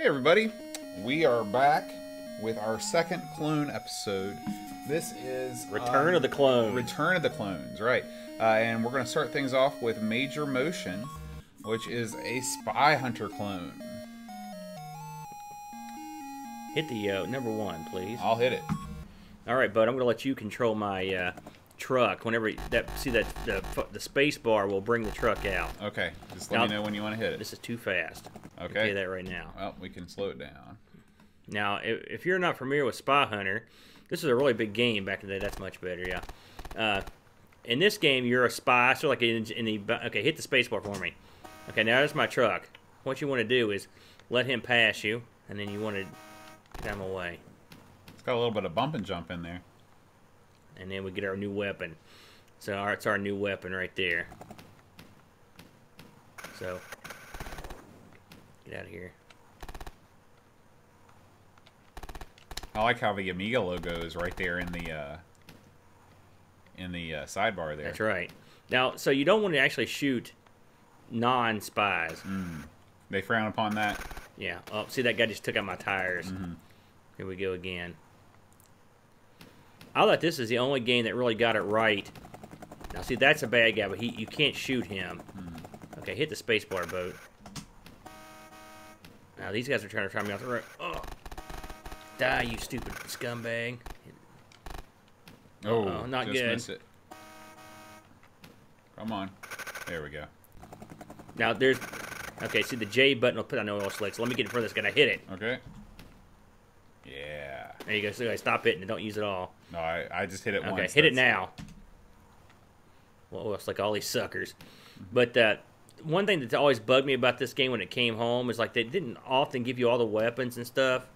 Hey everybody, we are back with our second clone episode. This is Return of the Clones. Return of the Clones, right. And we're going to start things off with Major Motion, which is a Spy Hunter clone. Hit the number one, please. I'll hit it. All right, bud. I'm going to let you control my truck. Whenever the space bar will bring the truck out. Okay, just let me know when you want to hit it. This is too fast. Okay. I'll tell you that right now. Well, we can slow it down. Now, if you're not familiar with Spy Hunter, this is a really big game back in the day. That's much better, yeah. In this game, you're a spy. So like in the okay, hit the space bar for me. Okay, now there's my truck. What you want to do is let him pass you, and then you want to get him away. It's got a little bit of bump and jump in there. And then we get our new weapon. So it's our new weapon right there. So get out of here. I like how the Amiga logo is right there in the sidebar there. That's right. Now, so you don't want to actually shoot non-spies. They frown upon that. Yeah. Oh, see, that guy just took out my tires. Here we go again. I thought this is the only game that really got it right. Now, see, that's a bad guy, but you can't shoot him. Okay, hit the spacebar, boat. Now, these guys are trying to try me off the road. Oh. Die, you stupid scumbag. Oh, not just good. Missed it. Come on. There we go. Now, there's... Okay, see, the J button will put on oil slicks. Let me get in front of this guy. I hit it. Okay. Yeah. There you go. So, stop hitting it. Don't use it all. No, I just hit it once. Okay, hit it now. Well, it's like all these suckers. But one thing that always bugged me about this game when it came home is like they didn't often give you all the weapons and stuff,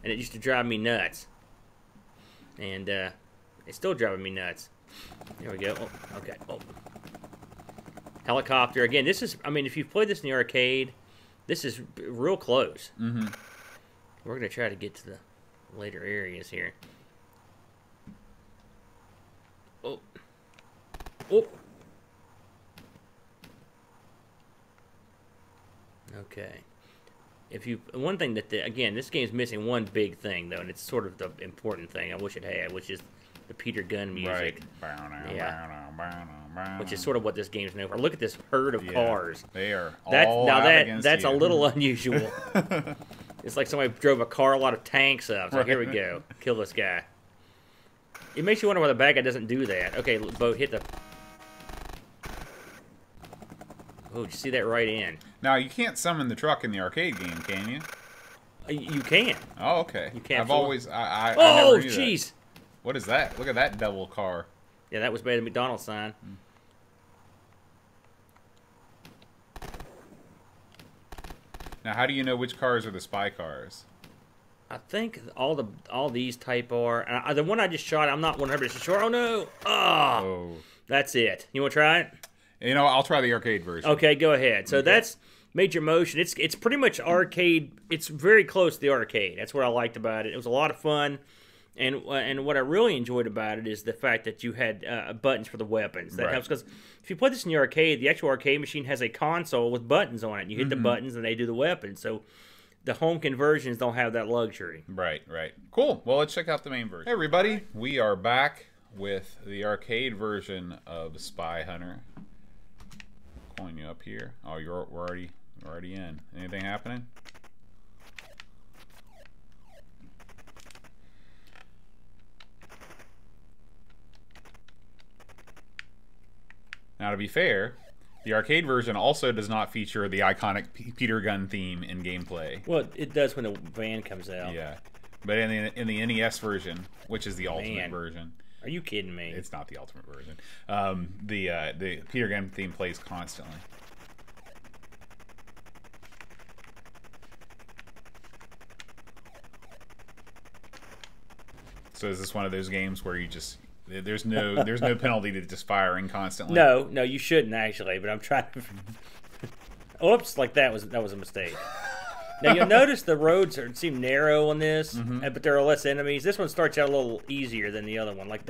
and it used to drive me nuts. And it's still driving me nuts. There we go. Oh, okay. Oh. Helicopter. Again, this is, I mean, if you've played this in the arcade, this is real close. We're going to try to get to the later areas here. Oh. Oh. Okay. One thing that, again, this game's missing one big thing, though, and it's sort of the important thing I wish it had, which is the Peter Gunn music. Right. Yeah. Which is sort of what this game's known for. Look at this herd of cars. They are all out against that's you. a little unusual. It's like somebody drove a car, a lot of tanks up. So here we go. Kill this guy. It makes you wonder why the bad guy doesn't do that. Okay, boat, hit the... Oh, did you see that right in? Now, you can't summon the truck in the arcade game, can you? You can. Oh, okay. You can't. I've always... I oh, never knew jeez. that. What is that? Look at that double car. Yeah, that was by the McDonald's sign. Now, how do you know which cars are the spy cars? I think all these type are. The one I just shot, I'm not 100% sure. Oh, no. Oh. That's it. You want to try it? You know, I'll try the arcade version. Okay, go ahead. So that's Major Motion. It's pretty much arcade. It's very close to the arcade. That's what I liked about it. It was a lot of fun. And what I really enjoyed about it is the fact that you had buttons for the weapons. That helps, because if you play this in the arcade, the actual arcade machine has a console with buttons on it. You hit the buttons and they do the weapons. So the home conversions don't have that luxury. Right. Cool. Well, let's check out the main version. Hey, everybody. We are back with the arcade version of Spy Hunter. Pulling you up here. Oh, we're already in. Anything happening? Now, to be fair, the arcade version also does not feature the iconic Peter Gunn theme in gameplay. Well, it does when the van comes out. Yeah, but in the NES version, which is the ultimate version. Are you kidding me? It's not the ultimate version. The Peter Gunn theme plays constantly. So is this one of those games where you just... There's no penalty to just firing constantly. No, you shouldn't actually. But I'm trying to. Oops, like that was a mistake. Now you'll notice the roads seem narrow on this, but there are less enemies. This one starts out a little easier than the other one. Like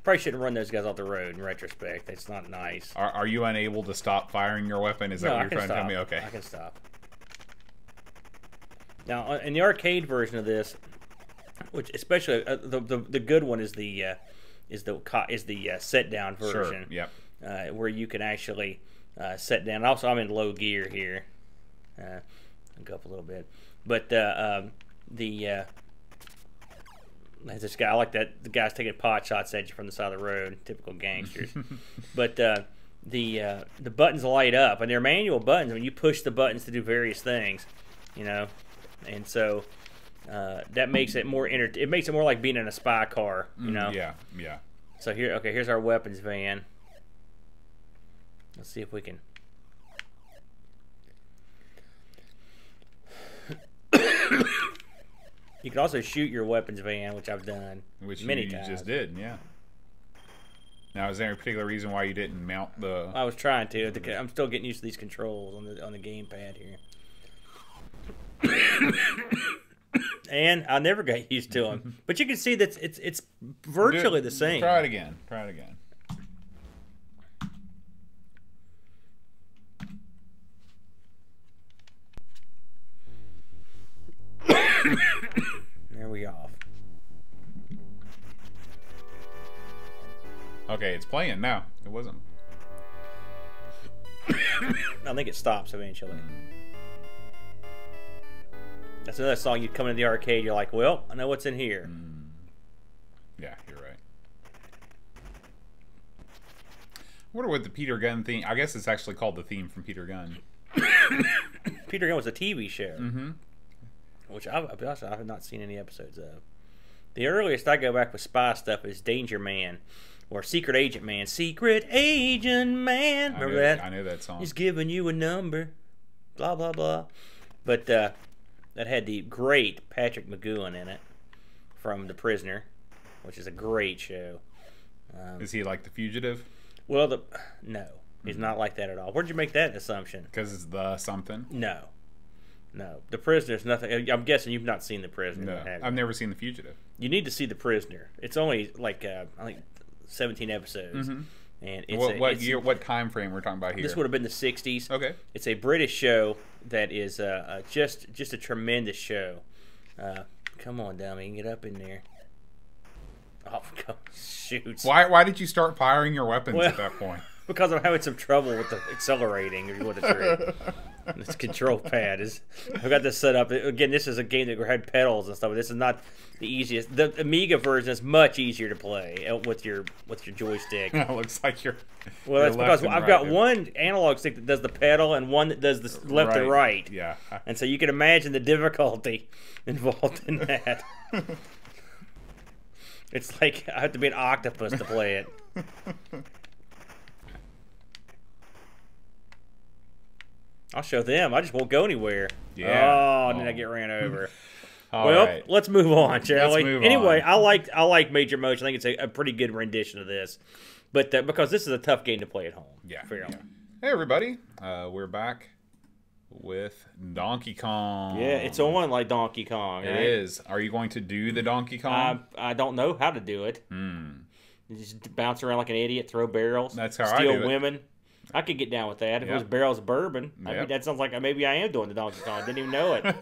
probably shouldn't run those guys off the road. In retrospect, that's not nice. Are you unable to stop firing your weapon? Is that what you're trying to tell me? Okay, I can stop. Now, in the arcade version of this, which especially the good one is the set down version. Sure. Yep. Where you can actually set down. Also, I'm in low gear here. I'll go up a little bit, but there's this guy. I like that the guy's taking pot shots at you from the side of the road. Typical gangsters. But the buttons light up, and they're manual buttons. When you push the buttons to do various things, you know, and so that makes it more it makes it more like being in a spy car, you know. Yeah. Yeah. So here's our weapons van. Let's see if we can. You can also shoot your weapons van, which I've done many times. Just did, yeah. Now, is there any particular reason why you didn't mount the? I was trying to. I'm still getting used to these controls on the gamepad here, and I never got used to them. But you can see that it's virtually the same. Try it again. Try it again. There we off. Okay, it's playing now. It wasn't. I think it stops eventually. That's another song. You come into the arcade, you're like, well, I know what's in here. Yeah, you're right. I wonder what the Peter Gunn theme. I guess it's actually called the theme from Peter Gunn. Peter Gunn was a TV show. Mm-hmm. Which I have not seen any episodes of. The earliest I go back with spy stuff is Danger Man, or Secret Agent Man. Secret Agent Man. Remember that? I know that song. He's giving you a number. Blah, blah, blah. But that had the great Patrick McGowan in it from The Prisoner, which is a great show. Is he like the fugitive? Well, no. He's not like that at all. Where'd you make that assumption? Because it's the something? No. No, The Prisoner's nothing. I'm guessing you've not seen The Prisoner. No, I've never seen The Fugitive. You need to see The Prisoner. It's only like I think 17 episodes, and it's what time frame we're talking about here? This would have been the 60s. Okay, it's a British show that is just a tremendous show. Come on, dummy, get up in there. Oh, shoots! Why did you start firing your weapons at that point? Because I'm having some trouble with the accelerating. If you want to this control pad is. I've got this set up again. This is a game that had pedals and stuff. This is not the easiest. The Amiga version is much easier to play with your joystick. It looks like you're. Well, that's because I've got one analog stick that does the pedal and one that does the left and right. Yeah. And so you can imagine the difficulty involved in that. It's like I have to be an octopus to play it. I'll show them. I just won't go anywhere. Yeah. Oh, and then I get ran over. Well, right. Let's move on, shall we? Anyway, I like Major Motion. I think it's a pretty good rendition of this, but because this is a tough game to play at home. Yeah. Fairly. Hey everybody, we're back with Donkey Kong. Yeah, it's on like Donkey Kong. It is. Are you going to do the Donkey Kong? I don't know how to do it. You just bounce around like an idiot, throw barrels. That's how steal I do women. I could get down with that. If it was barrels of bourbon, I mean, that sounds like maybe I am doing the Donkey Kong. I didn't even know it.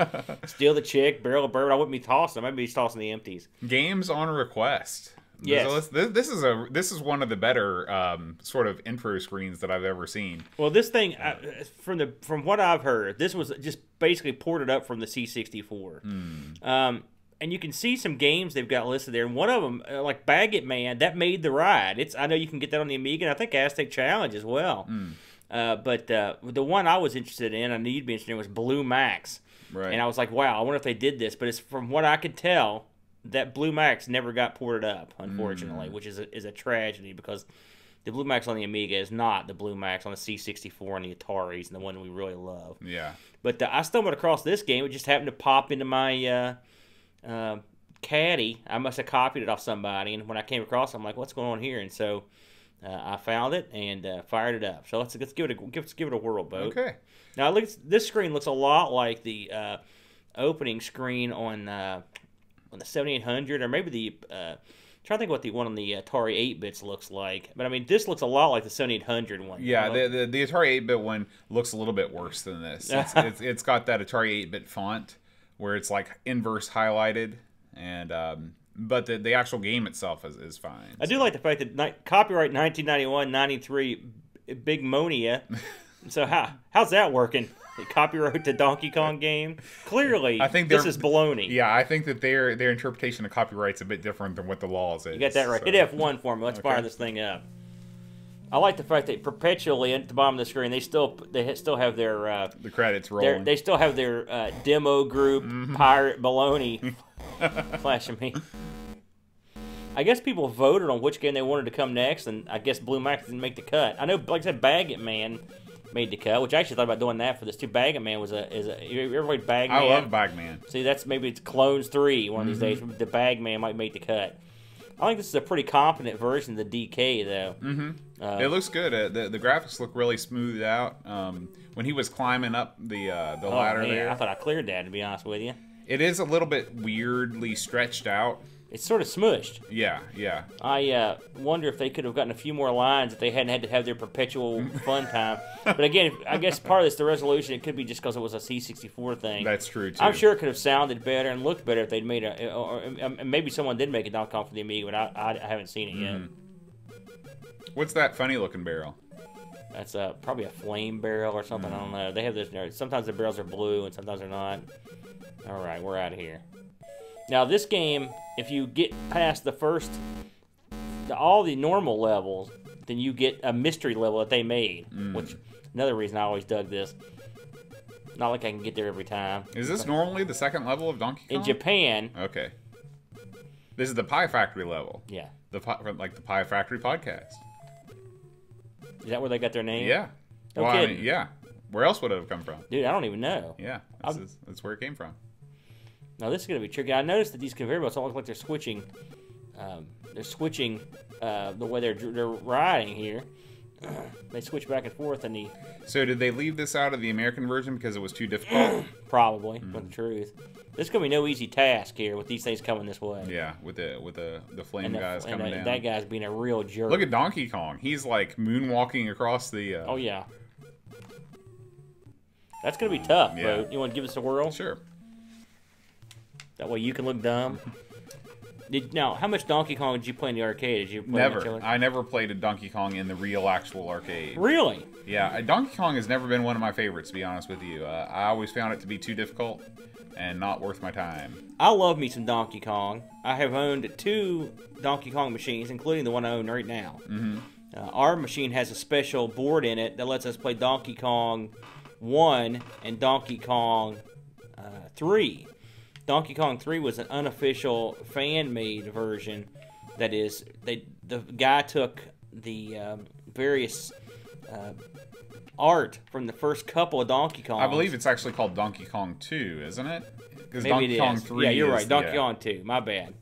Steal the chick, barrel of bourbon. I wouldn't be tossing them. I'd be tossing the empties. Games on request. Yes. This is one of the better sort of intro screens that I've ever seen. Well, this thing, from what I've heard, this was just basically ported up from the C64. And you can see some games they've got listed there. And one of them, like Bag It Man, that made the ride. I know you can get that on the Amiga, and I think Aztec Challenge as well. But the one I was interested in, I knew you'd be interested in, was Blue Max. Right. And I was like, wow, I wonder if they did this. But it's from what I could tell, that Blue Max never got ported up, unfortunately, which is a tragedy because the Blue Max on the Amiga is not the Blue Max on the C64 and the Ataris and the one we really love. Yeah. But I stumbled across this game. It just happened to pop into my caddy. I must have copied it off somebody, and when I came across it, I'm like, what's going on here? And so I found it and fired it up. So let's give it a whirl, Bo. Okay. Now this screen looks a lot like the opening screen on the 7800, or maybe the try to think what the one on the Atari 8-bits looks like. But I mean, this looks a lot like the 7800 one. Yeah, the Atari 8-bit one looks a little bit worse than this. It's got that Atari 8-bit font, where it's like inverse highlighted, and but the actual game itself is fine. I do like the fact that copyright 1991, 93, Big Monia. So how's that working? Copyright the Donkey Kong game? Clearly, I think this is baloney. Yeah, I think that their interpretation of copyright's a bit different than what the laws is. You got that right. So. Hit F1 for me. Let's fire this thing up. I like the fact that perpetually at the bottom of the screen they still have their the credits rolling. They still have their demo group pirate baloney flashing me. I guess people voted on which game they wanted to come next, and I guess Blue Max didn't make the cut. I know, like I said, Baggett Man made the cut, which I actually thought about doing that for this too. Baggett Man you ever played Bag Man? I love Bag Man. See, maybe it's Clones 3 one of these days. The Bag Man might make the cut. I think this is a pretty competent version of the DK, though. It looks good. The graphics look really smoothed out. When he was climbing up the ladder there, I thought I cleared that, to be honest with you. It is a little bit weirdly stretched out. It's sort of smushed. Yeah, yeah. I wonder if they could have gotten a few more lines if they hadn't had to have their perpetual fun time. But again, I guess part of this, the resolution, it could be just because it was a C64 thing. That's true, too. I'm sure it could have sounded better and looked better if they'd made or maybe someone did make a Donkey Kong for the Amiga, but I haven't seen it yet. What's that funny-looking barrel? That's probably a flame barrel or something. I don't know. They have this. Sometimes the barrels are blue and sometimes they're not. All right, we're out of here. Now this game, if you get past all the normal levels, then you get a mystery level that they made. Which another reason I always dug this. Not like I can get there every time. Is this normally the second level of Donkey Kong? In Japan. Okay. This is the Pie Factory level. Yeah. Like the Pie Factory podcast. Is that where they got their name? Yeah. No well, kidding. I mean, yeah. Where else would it have come from? Dude, I don't even know. Yeah. That's where it came from. Now this is going to be tricky. I noticed that these conveyor belts don't look like they're switching. They're switching the way they're riding here. They switch back and forth in the. So did they leave this out of the American version because it was too difficult? Probably, but the truth. This is gonna be no easy task here with these things coming this way. Yeah, with the flame guys coming down. That guy's being a real jerk. Look at Donkey Kong. He's like moonwalking across the. Oh yeah. That's gonna be tough, yeah. bro. You want to give us a whirl? Sure. That way you can look dumb. Now, how much Donkey Kong did you play in the arcade? Did you play Never. I never played a Donkey Kong in the real, actual arcade. Really? Yeah, Donkey Kong has never been one of my favorites, to be honest with you. I always found it to be too difficult and not worth my time. I love me some Donkey Kong. I have owned 2 Donkey Kong machines, including the one I own right now. Our machine has a special board in it that lets us play Donkey Kong 1 and Donkey Kong 3. Donkey Kong 3 was an unofficial fan-made version. That is, the guy took the various art from the first couple of Donkey Kongs. I believe it's actually called Donkey Kong 2, isn't it? Because Maybe Donkey it Kong is. 3 Yeah, you're right. is Donkey Kong 2. My bad.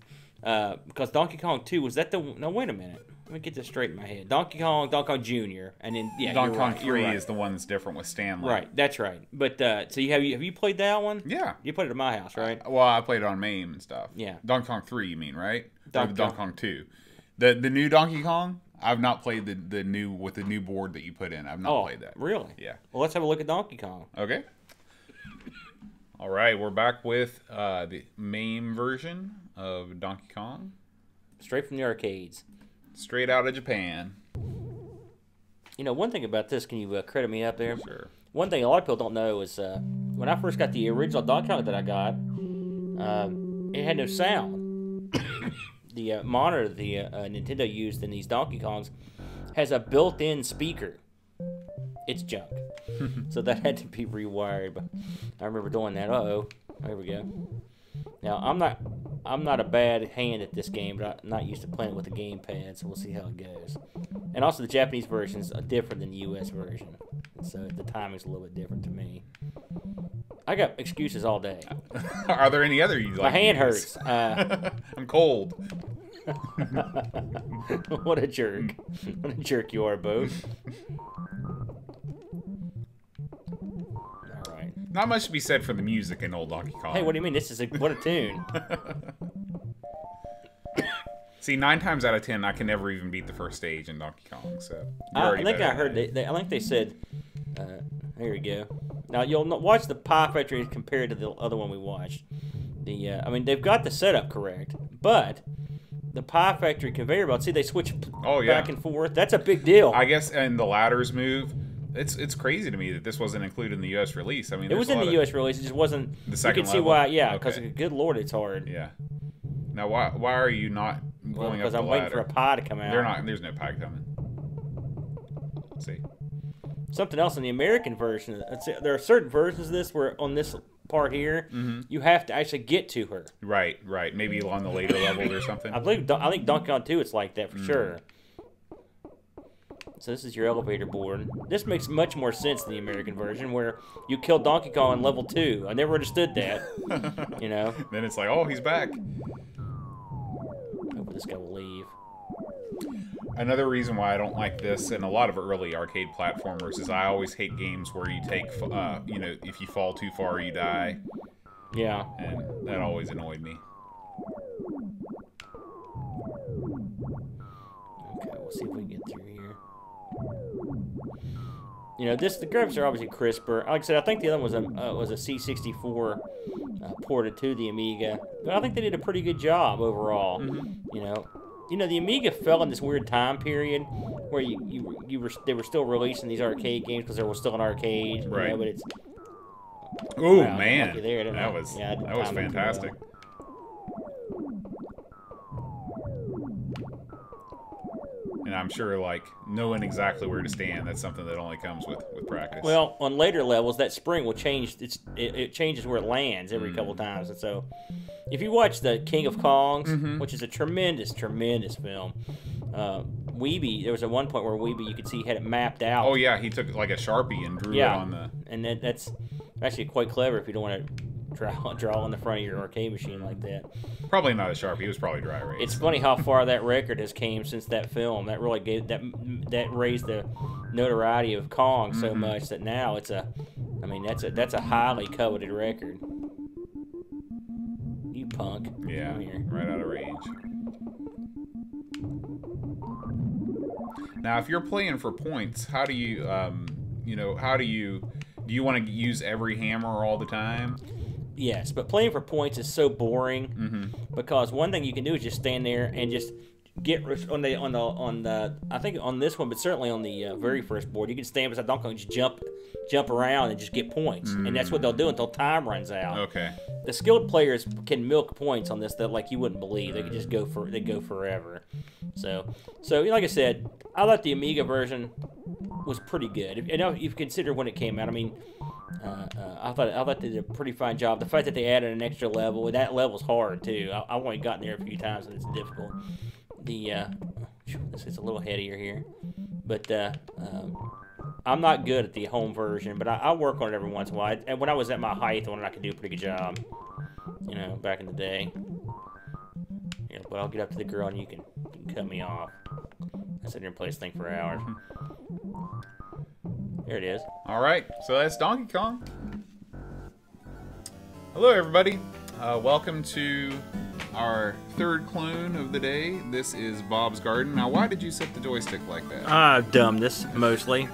Because Donkey Kong 2, was that the... No, wait a minute. Let me get this straight in my head. Donkey Kong Jr. And then, yeah, Donkey Kong right, 3 right. is the one that's different with Stanley. Right, that's right. But, so have you played that one? Yeah. You played it at my house, right? Well, I played it on MAME and stuff. Yeah. Donkey Kong 3, you mean, right? Donkey Kong 2. The new Donkey Kong, I've not played the new with the new board that you put in. I've not played that. Really? Yeah. Well, let's have a look at Donkey Kong. Okay. All right, we're back with the MAME version of Donkey Kong. Straight from the arcades. Straight out of Japan. You know, one thing about this, can you credit me up there? Sure. One thing a lot of people don't know is when I first got the original Donkey Kong that I got, it had no sound. The monitor the Nintendo used in these Donkey Kongs has a built-in speaker. It's junk. So that had to be rewired. But I remember doing that. Uh-oh. There we go. Now, I'm not a bad hand at this game, but I'm not used to playing with a gamepad, so we'll see how it goes. And also, the Japanese version is different than the U.S. version, so the timing's a little bit different to me. I got excuses all day. Are there any other you like? My hand hurts. I'm cold. What a jerk. What a jerk you are, Bo. Not much to be said for the music in old Donkey Kong. Hey, what do you mean? This is what a tune. See, 9 times out of 10, I can never even beat the first stage in Donkey Kong. So I think I heard. I think they said. There you go. Now you'll watch the Pie Factory compared to the other one we watched. I mean, they've got the setup correct, but the Pie Factory conveyor belt, see, they switch back and forth. That's a big deal. I guess, and the ladders move. It's crazy to me that this wasn't included in the U.S. release. I mean, it was in the U.S. release. It just wasn't. The second You can see level? why, yeah, because Okay. good lord, it's hard. Yeah. Now, why are you not going up Because the I'm ladder? waiting for a pie to come out. There's no pie coming. Let's see. Something else in the American version. There are certain versions of this where on this part here, you have to actually get to her. Right. Maybe on the later levels or something. I think Donkey Kong 2 it's like that for sure. So this is your elevator board. This makes much more sense than the American version where you kill Donkey Kong in level 2. I never understood that. You know? Then it's like, oh, he's back. Hopefully this guy will leave. Another reason why I don't like this and a lot of early arcade platformers is I always hate games where you take, if you fall too far, you die. Yeah. And that always annoyed me. Okay, we'll see if we can get through here. You know, the graphics are obviously crisper. Like I said, I think the other one was a C64 ported to the Amiga, but I think they did a pretty good job overall. You know, the Amiga fell in this weird time period where they were still releasing these arcade games because there was still an arcade. Right. You know, but it's Oh wow, man, lucky there, that was fantastic. And I'm sure, like, knowing exactly where to stand, that's something that only comes with practice. Well, on later levels, that spring will change. It changes where it lands every couple times. And so, if you watch the King of Kongs, which is a tremendous film, Weeby, there was at one point where Weeby, you could see he had it mapped out. Oh yeah, he took like a Sharpie and drew it on the. And that's actually quite clever if you don't want to draw on the front of your arcade machine like that. Probably not a Sharpie. It was probably dry erase. It's funny how far that record has came since that film. That really gave that raised the notoriety of Kong so much that now it's that's a highly coveted record. You punk. Yeah, Come here. right out of range. Now, if you're playing for points, how do you, do you want to use every hammer all the time? Yes, but playing for points is so boring because one thing you can do is just stand there and just get on the I think on this one, but certainly on the very first board, you can stand beside Donkey Kong and just jump around and just get points, and that's what they'll do until time runs out. Okay. The skilled players can milk points on this that like you wouldn't believe. They could just go forever. So like I said, I thought the Amiga version was pretty good. If you consider when it came out, I mean. I thought they did a pretty fine job. The fact that they added an extra level, that level's hard too. I've only gotten there a few times and it's difficult. This is a little headier here, but I'm not good at the home version, but I work on it every once in a while. And when I was at my height, I could do a pretty good job, back in the day. Yeah, but I'll get up to the girl and you can cut me off. I sit here and play this thing for hours. There it is. All right, so that's Donkey Kong. Hello, everybody. Welcome to our third clone of the day. This is Bob's Garden. Now, why did you set the joystick like that? Dumbness, mostly.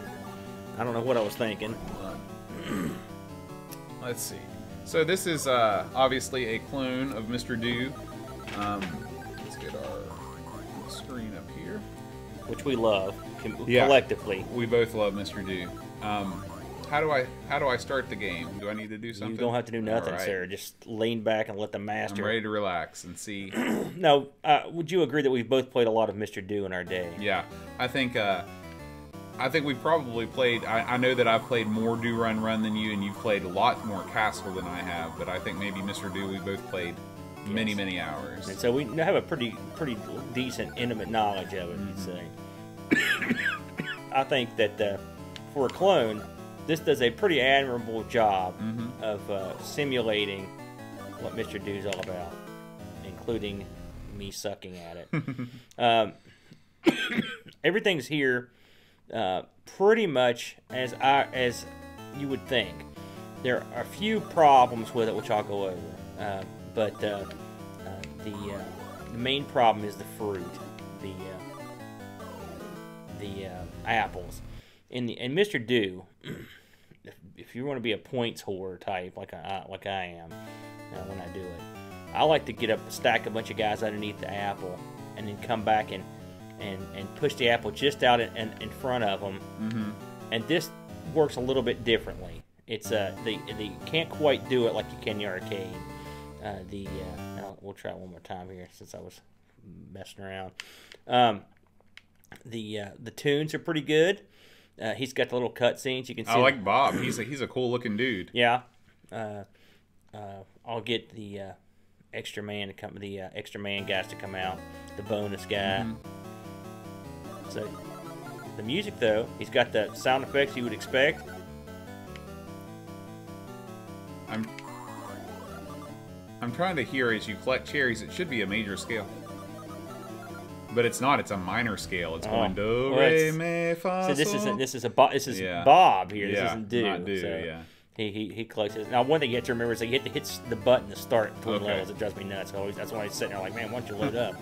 I don't know what I was thinking. Let's see. So this is obviously a clone of Mr. Do. Let's get our screen up here. Which we love collectively. We both love Mr. Do. How do I start the game? Do I need to do something? You don't have to do nothing, right. Sir. Just lean back and let the master. I'm ready to relax and see. Now, would you agree that we've both played a lot of Mr. Do in our day? Yeah, I think we probably played. I know that I've played more Do Run Run than you, and you've played a lot more Castle than I have. But I think maybe Mr. Do we both played many hours. And so we have a pretty decent, intimate knowledge of it. You'd say. I think that for a clone, this does a pretty admirable job of simulating what Mr. Do's all about, including me sucking at it. Everything's here pretty much as you would think. There are a few problems with it, which I'll go over, but the main problem is the fruit, the apples. In Mr. Do, if you want to be a points whore type like I am when I do it, I like to get up, stack a bunch of guys underneath the apple, and then come back and push the apple just out in front of them. Mm-hmm. And this works a little bit differently. It's they can't quite do it like you can in the arcade. We'll try it one more time here since I was messing around. The tunes are pretty good. He's got the little cutscenes. You can see. I like Bob. He's a cool looking dude. Yeah. I'll get the extra man to come. The extra man guys to come out. The bonus guy. Mm-hmm. So the music though, he's got the sound effects you would expect. I'm trying to hear as you collect cherries. It should be a major scale. But it's not. It's a minor scale. It's going do, re, mi, fa, so this sol. isn't. This is Bob here. This isn't do. Not do. So yeah. He collects it. Now one thing you have to remember is that you have to hit the button to start between levels. It drives me nuts. That's why he's sitting there like, man, why don't you load up?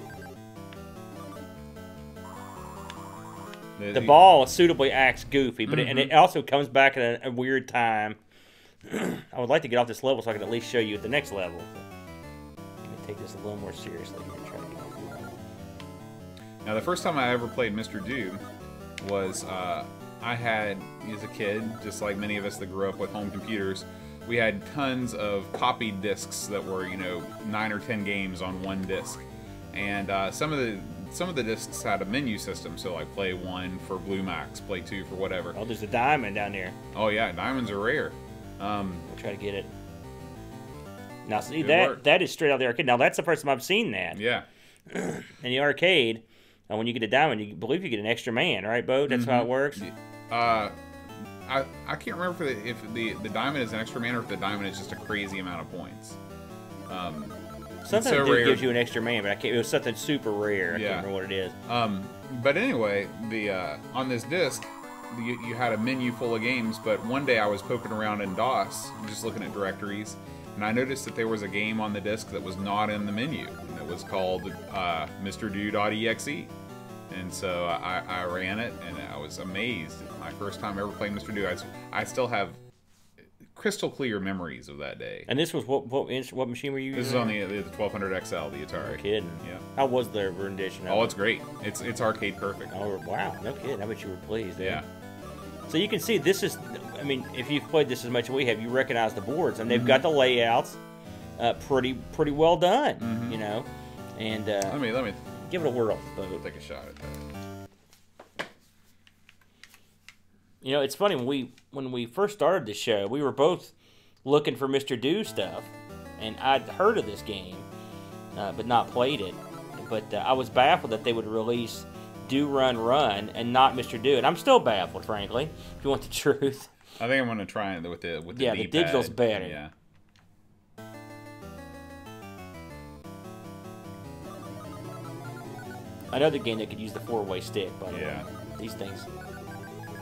The ball suitably acts goofy, but and it also comes back at a weird time. I would like to get off this level so I can at least show you the next level. Let me take this a little more seriously here and try to get off the level. Now, the first time I ever played Mr. Do was I had, as a kid, just like many of us that grew up with home computers, we had tons of copied discs that were, 9 or 10 games on one disc. And some of the discs had a menu system, so like play 1 for Blue Max, play 2 for whatever. Oh, there's a diamond down there. Oh yeah, diamonds are rare. We'll try to get it. Now see that is straight out of the arcade. Now that's the first time I've seen that. Yeah. In the arcade, when you get a diamond, you believe you get an extra man, right, Bo? That's how it works. I can't remember if the diamond is an extra man or if the diamond is just a crazy amount of points. Something so that gives you an extra man, but it was something super rare. I can't remember what it is. But anyway, on this disc, you had a menu full of games, but one day I was poking around in DOS, just looking at directories, and I noticed that there was a game on the disc that was not in the menu, and it was called MrDo.exe. And so I ran it, and I was amazed. My first time ever playing Mr. Do. I still have crystal clear memories of that day. And this was what machine were you using? This is on the 1200 XL, the Atari. No kidding. Yeah. How was the rendition? Oh, it's great. It's arcade perfect. Oh wow, no kidding. I bet you were pleased. Yeah. So you can see this is, I mean, if you've played this as much as we have, you recognize the boards, and they've got the layouts pretty well done, And let me give it a whirl. We'll take a shot at that. It's funny when we first started the show, we were both looking for Mr. Do stuff, and I'd heard of this game, but not played it. But I was baffled that they would release Do Run Run and not Mr. Do, and I'm still baffled, frankly. If you want the truth, I think I'm going to try it with the D-pad. The digital's better. Yeah. Another game that could use the 4-way stick, by the way. These things,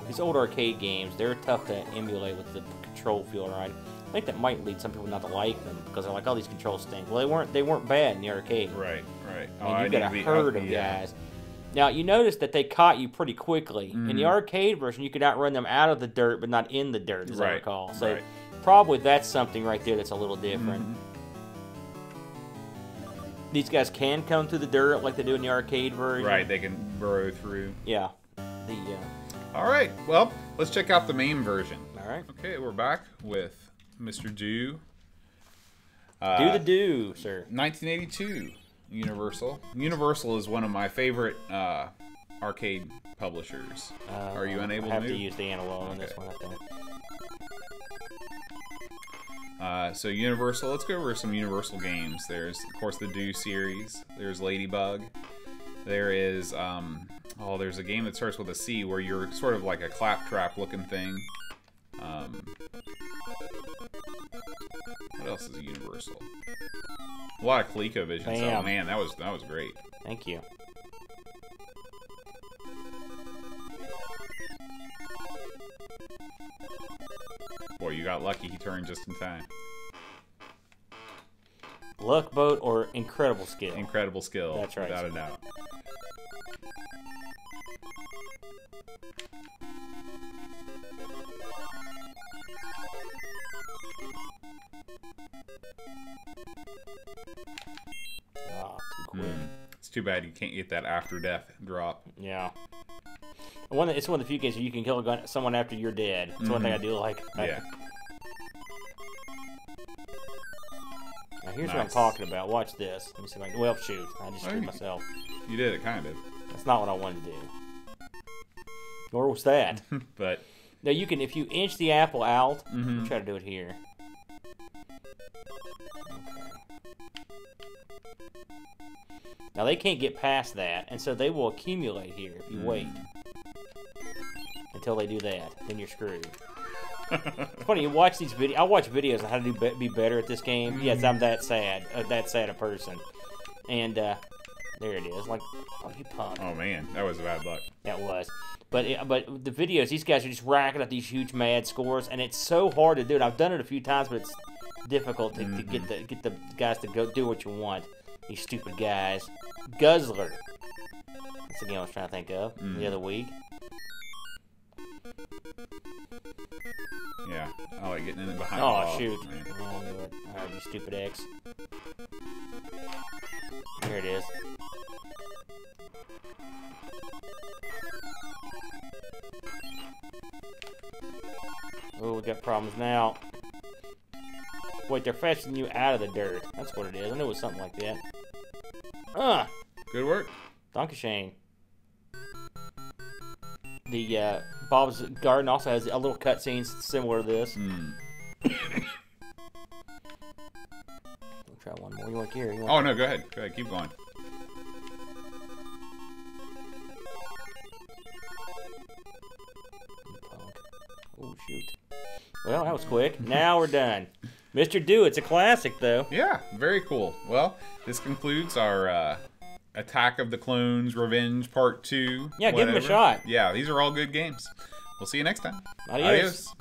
these old arcade games, they're tough to emulate with the control feel right. I think that might lead some people not to like them because they're like, "Oh, these controls stink." Well, they weren't bad in the arcade. Right. And you got a herd of guys. Now, you notice that they caught you pretty quickly. In the arcade version, you could outrun them out of the dirt, but not in the dirt, as I recall. So probably that's something right there that's a little different. These guys can come through the dirt like they do in the arcade version. Right, they can burrow through. Yeah. All right, well, let's check out the MAME version. All right. Okay, we're back with Mr. Do. Do the do, sir. 1982. Universal. Universal is one of my favorite arcade publishers. Are you unable to move? I have to use the analog on this one, I think. So Universal, let's go over some Universal games. There's, of course, the Do series. There's Ladybug. There is, there's a game that starts with a C where you're sort of like a claptrap looking thing. What else is Universal? A lot of ColecoVision. Oh man, that was great. Thank you. Boy, you got lucky. He turned just in time. Luck, boat, or incredible skill? Incredible skill. That's right. Without a doubt. Oh, too quick. It's too bad you can't get that after death drop. Yeah. It's one of the few games where you can kill someone after you're dead. It's one thing I do like. Yeah. Now here's what I'm talking about. Watch this. Let me see if I can. Well, shoot. I just screwed myself. You did it, kind of. That's not what I wanted to do. Nor was that. But now you can, if you inch the apple out, try to do it here. Now they can't get past that, and so they will accumulate here if you wait until they do that. Then you're screwed. It's funny, you watch these videos. I watch videos on how to be better at this game. Yes, I'm that sad a person. And there it is. Like, oh, you punk. oh man, that was a bad luck. That was. But the videos, these guys are just racking up these huge mad scores, and it's so hard to do it. I've done it a few times, but it's difficult to get the guys to go do what you want. These stupid guys. Guzzler. That's the game I was trying to think of the other week. Yeah, I like getting in behind. Oh, shoot. Oh, do it. Alright, you stupid X. Here it is. Oh, we got problems now. Wait, they're fetching you out of the dirt. That's what it is. I knew it was something like that. Good work. Dankeschön. The Bob's Garden also has a little cutscene similar to this. We'll try one more. You want here? Oh no, go ahead. Go ahead, keep going. Oh shoot. Well, that was quick. Now we're done. Mr. Do, it's a classic though. Yeah, very cool. Well, this concludes our Attack of the Clones Revenge Part 2. Yeah, give them a shot. Yeah, these are all good games. We'll see you next time. Adios.